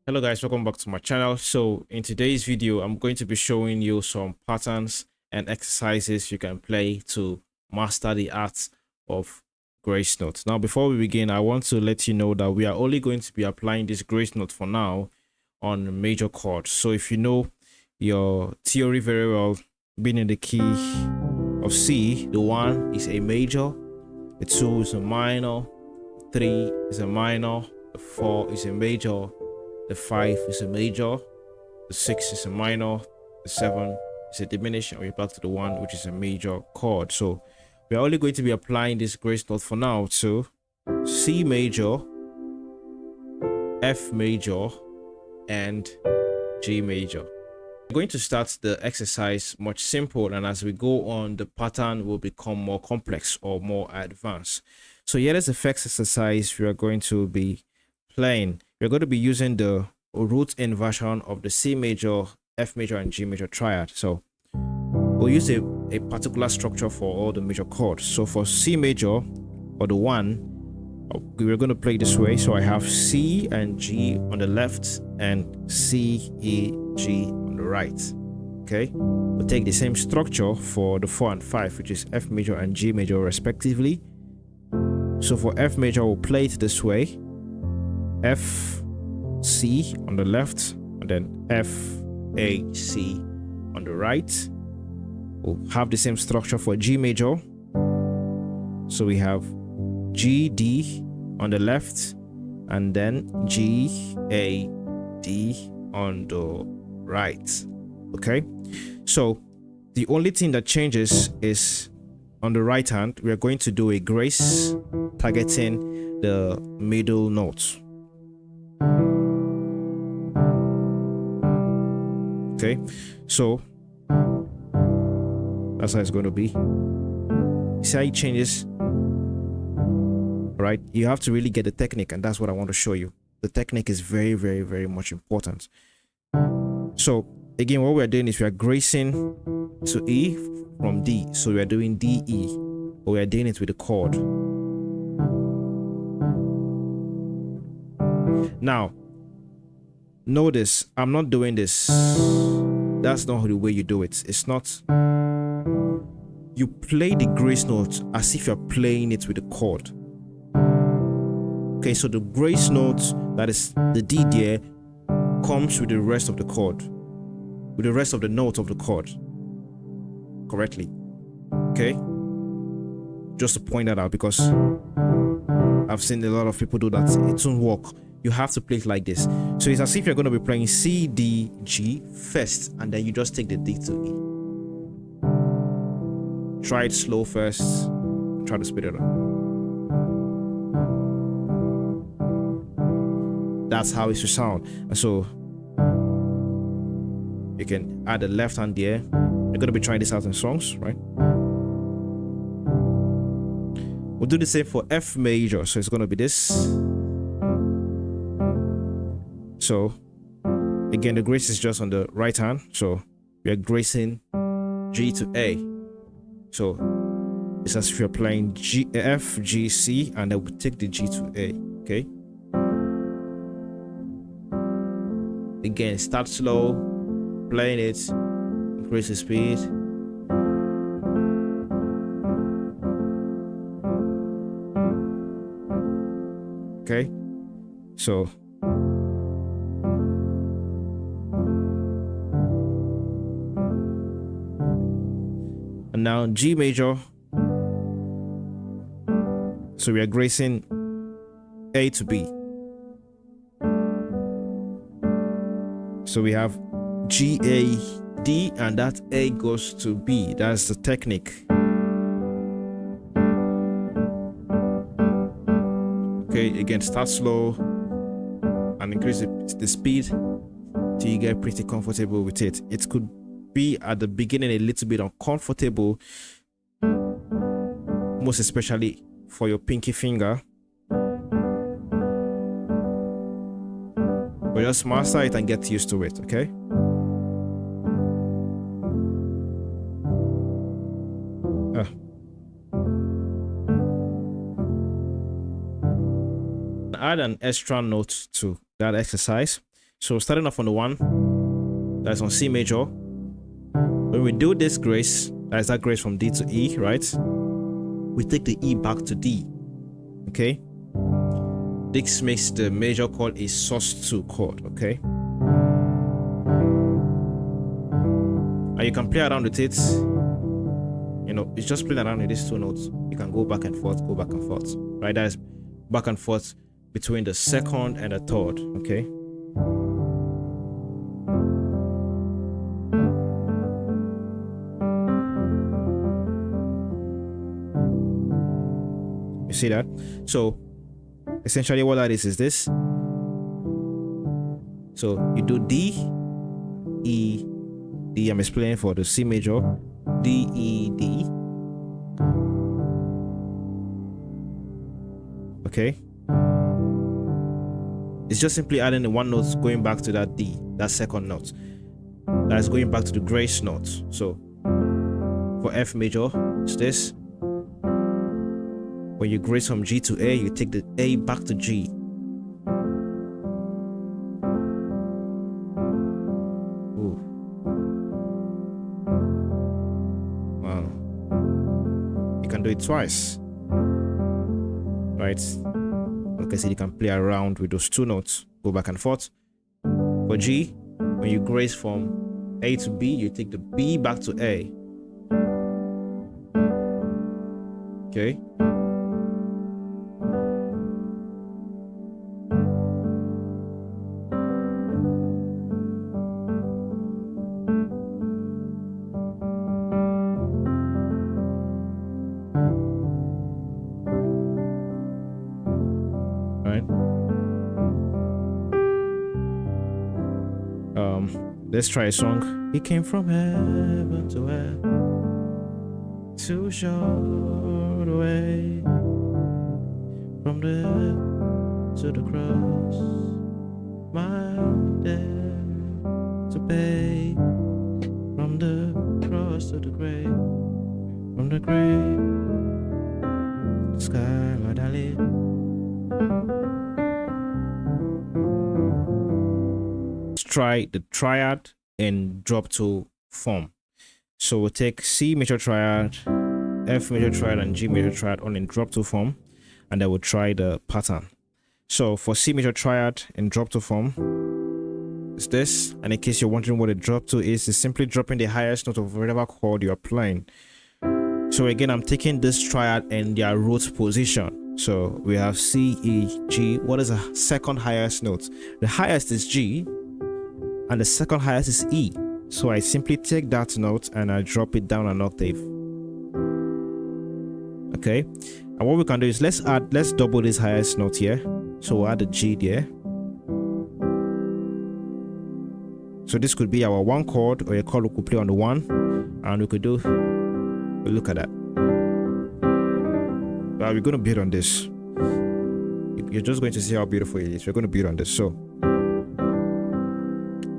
Hello guys, welcome back to my channel. So in today's video, I'm going to be showing you some patterns and exercises you can play to master the art of grace note. Now, before we begin, I want to let you know that we are only going to be applying this grace note for now on major chords. So if you know your theory very well, being in the key of C, the 1 is a major, the 2 is a minor, 3 is a minor, the 4 is a major, the 5 is a major, the 6 is a minor, the 7 is a diminished, and we're back to the 1, which is a major chord. So we're only going to be applying this grace note for now to C major, F major, and G major. We're going to start the exercise much simple, and as we go on, the pattern will become more complex or more advanced. So here is the first exercise we are going to be playing. We're going to be using the root inversion of the C major, F major, and G major triad. So we'll use a particular structure for all the major chords. So for C major, or the 1, we're going to play this way. So I have C and G on the left and C, E, G on the right. Okay, we'll take the same structure for the 4 and 5, which is F major and G major respectively. So for F major, we'll play it this way: F, C on the left, and then F, A, C on the right. We'll have the same structure for G major. So we have G, D on the left, and then G, A, D on the right. Okay, so the only thing that changes is on the right hand, we are going to do a grace targeting the middle note. Okay, so that's how it's going to be. See how it changes? Right, you have to really get the technique, and that's what I want to show you. The technique is very, very, very much important. So again, what we're doing is we are gracing to E from D. So we are doing D, E, but we are doing it with a chord. Now, notice I'm not doing this. That's not the way you do it. It's not. You play the grace note as if you're playing it with a chord. Okay, so the grace note, that is the D there, comes with the rest of the chord, with the rest of the note of the chord correctly. Okay, just to point that out, because I've seen a lot of people do that. It won't work. You have to play it like this. So it's as if you're going to be playing C, D, G first, and then you just take the D to E. Try it slow first, try to speed it up. That's how it should sound. And so you can add the left hand there. You're going to be trying this out in songs, right? We'll do the same for F major. So it's going to be this. So again, the grace is just on the right hand. So we are gracing G to A. So it's as if you're playing G, F, G, C, and then we take the G to A. Okay. Again, start slow, playing it, increase the speed. Okay, so and now G major. So we are gracing A to B. So we have G, A, D, and that A goes to B. That's the technique. Okay, again, start slow and increase the speed till you get pretty comfortable with it. It could be at the beginning a little bit uncomfortable, most especially for your pinky finger. But just master it and get used to it, okay? Add an extra note to that exercise. So starting off on the 1, that's on C major. When we do this grace, that is that grace from D to E, right? We take the E back to D. Okay? This makes the major chord a sus2 chord, okay? And you can play around with it. You know, it's just playing around with these 2 notes. You can go back and forth, right? That is back and forth between the 2nd and the 3rd, okay? You see that? So essentially what that is this. So you do D, E, D. I'm explaining for the C major. D, E, D. Okay? It's just simply adding the 1 note going back to that D, that 2nd note. That's going back to the grace note. So for F major, it's this. When you grace from G to A, you take the A back to G. Ooh. Wow. You can do it twice. Right? Like I said, you can play around with those 2 notes, go back and forth. For G, when you grace from A to B, you take the B back to A. Okay? Let's try a song. He came from heaven to earth to show the way, from the earth to the cross, my debt to pay, from the cross to the grave, from the grave to the sky where I live. Try the triad in drop 2 form. So we'll take C major triad, F major triad, and G major triad all in drop 2 form, and then we'll try the pattern. So for C major triad in drop 2 form, it's this. And in case you're wondering what a drop 2 is, it's simply dropping the highest note of whatever chord you're playing. So again, I'm taking this triad in their root position. So we have C, E, G. What is the 2nd highest note? The highest is G, and the 2nd highest is E. So I simply take that note and I drop it down an octave. Okay, and what we can do is let's double this highest note here. So we'll add the G there. So this could be our 1 chord, or a chord we could play on the 1, and we could do, look at that. Well, we're going to build on this. You're just going to see how beautiful it is. We're going to build on this. So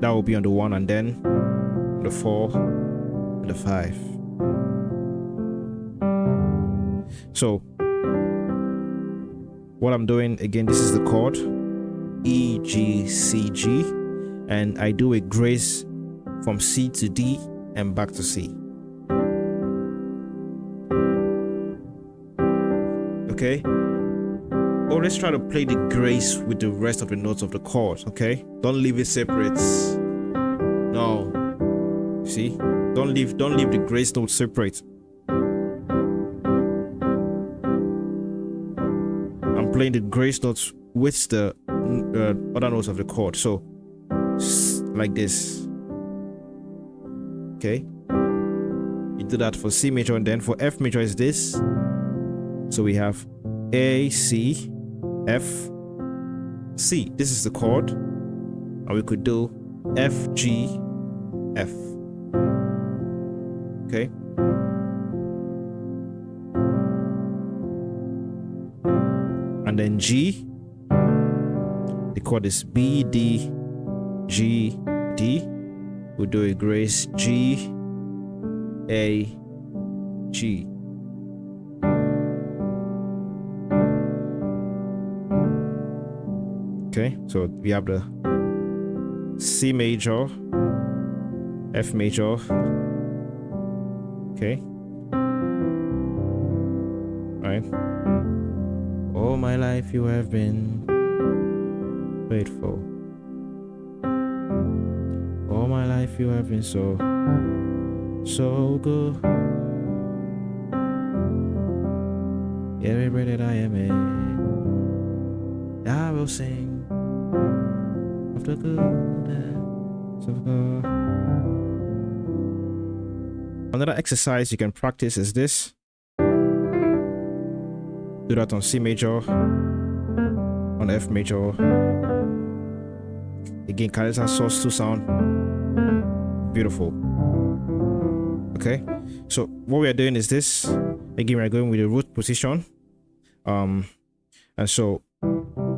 that will be on the 1, and then the 4, and the 5. So what I'm doing again, this is the chord E, G, C, G, and I do a grace from C to D and back to C. Okay, always try to play the grace with the rest of the notes of the chord. Okay, don't leave it separate. No, see, don't leave the grace note separate. I'm playing the grace notes with the other notes of the chord, so like this. Okay, you do that for C major, and then for F major is this. So we have A, C, F, C. This is the chord, and we could do F, G, F. Okay, and then G, the chord is B, D, G, D. We'll do a grace G, A, G. Okay, so we have the C major, F major. Okay. Right. All my life you have been faithful. All my life you have been so good. Every breath that I am in, I will sing of the goodness of God. Another exercise you can practice is this. Do that on C major, on F major. Again, Kalisa source 2 sound. Beautiful. Okay, so what we are doing is this. Again, we are going with the root position. And so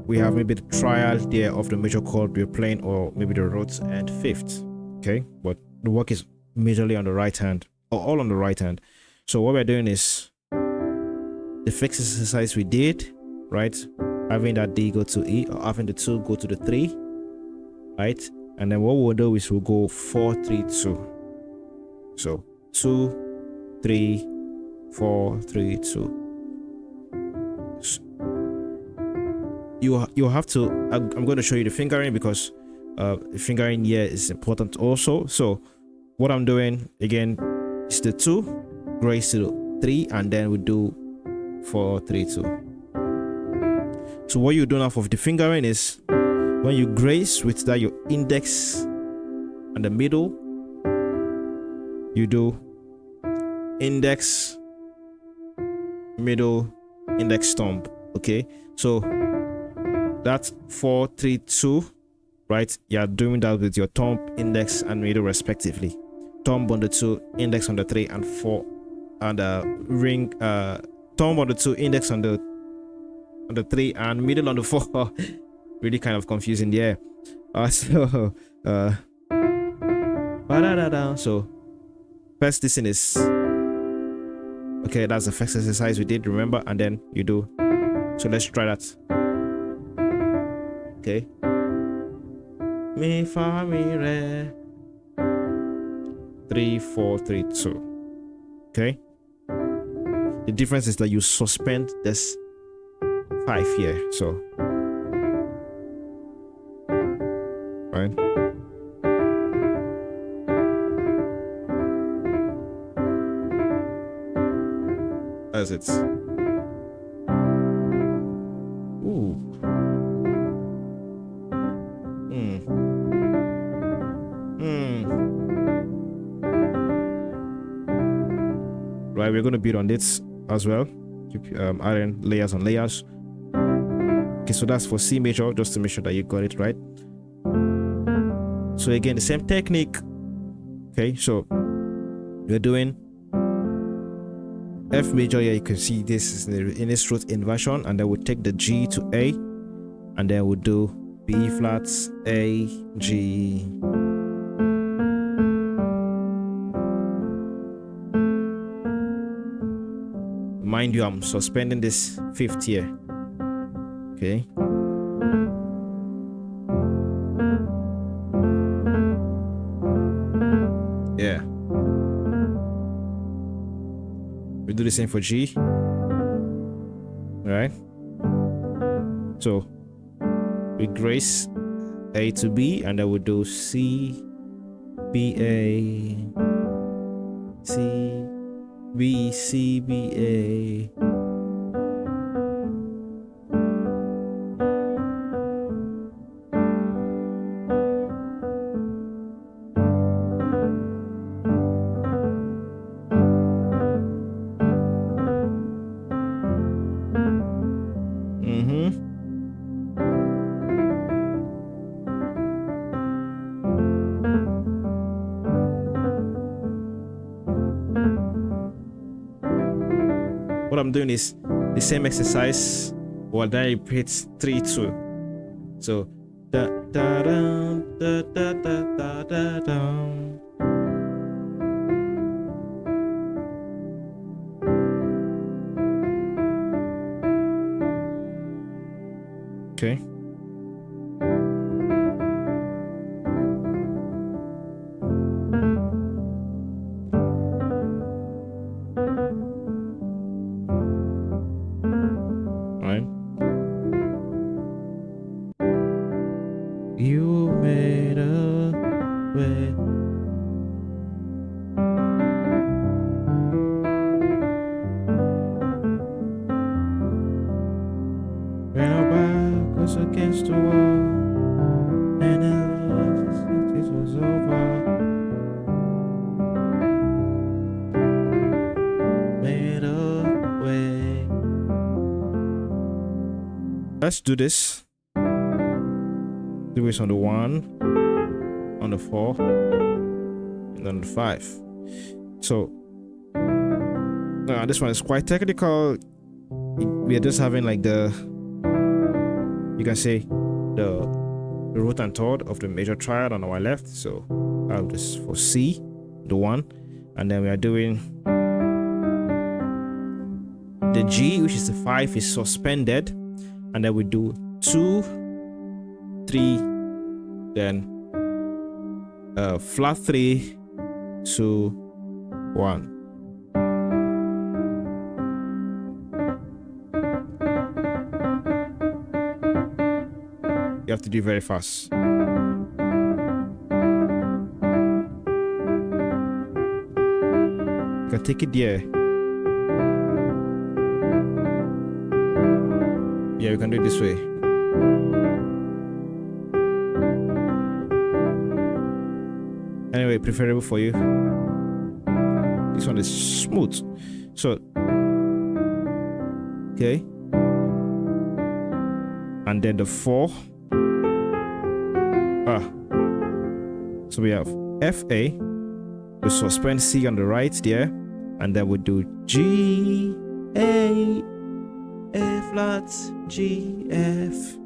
we have maybe the trial there of the major chord we're playing, or maybe the root and fifth. Okay, but the work is majorly on the right hand, or all on the right hand. So what we're doing is the fixed exercise we did, right? Having that D go to E, or having the 2 go to the 3, right? And then what we'll do is we'll go 4 3 2. So 2 3 4 3 2. You have to, I'm going to show you the fingering, because the fingering here is important also. So what I'm doing again is the 2 grace to the 3, and then we do 4 3 2. So what you do now for the fingering is, when you grace with that your index and the middle, you do index, middle, index, thumb. Okay, so that's 4 3 2, right? You're doing that with your thumb, index, and middle respectively. Thumb on the 2, index on the 3, and 4, and ring, thumb on the 2, index on the 3, and middle on the 4. Really kind of confusing there. So so first listen is, okay, that's the first exercise we did, remember, and then you do. So let's try that. Okay, mi fa mi re, 3 4 3 2. Okay, the difference is that you suspend this 5 here, so right. As it's right, we're going to build on this as well. Keep adding layers on layers. Okay, so that's for C major, just to make sure that you got it right. So again, the same technique. Okay, so we're doing F major here. You can see this is in its root inversion, and then we'll take the G to A, and then we'll do B flats, A, G. Mind you, I'm suspending this 5th here. Okay. Yeah. We do the same for G. Right. So we grace A to B, and then we do C, B, A, C, B, C, B, A. What I'm doing is the same exercise, well, then I repeat 3 2. So da da da da da da da da. Okay. You made a way. When our back was against the wall, and it was over. Made a way. Let's do this. Do this on the 1, on the 4, and on the 5. So this one is quite technical. We are just having like you can say the root and third of the major triad on our left. So I'll just for C, the 1, and then we are doing the G, which is the 5, is suspended, and then we do 2, 3, then flat 3, 2, 1. You have to do very fast. You can take it there. Yeah, we can do it this way. Anyway, preferable for you. This one is smooth. So, okay. And then the 4. So we have F-A. We suspend C on the right there. And then we do G, A, A flat, G, F.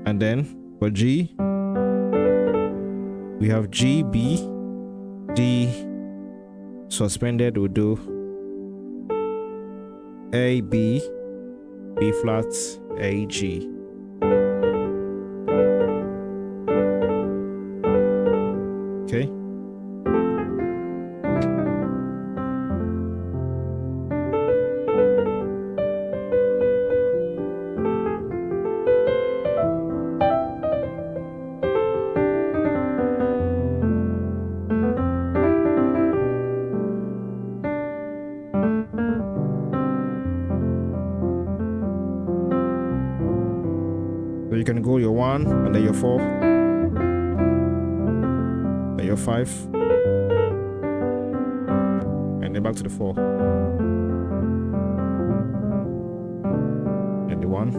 And then for G, we have G, B, D, suspended, we'll do A, B, B flat, A, G. Okay. So you can go your 1 and then your 4, then your 5, and then back to the 4, and the 1.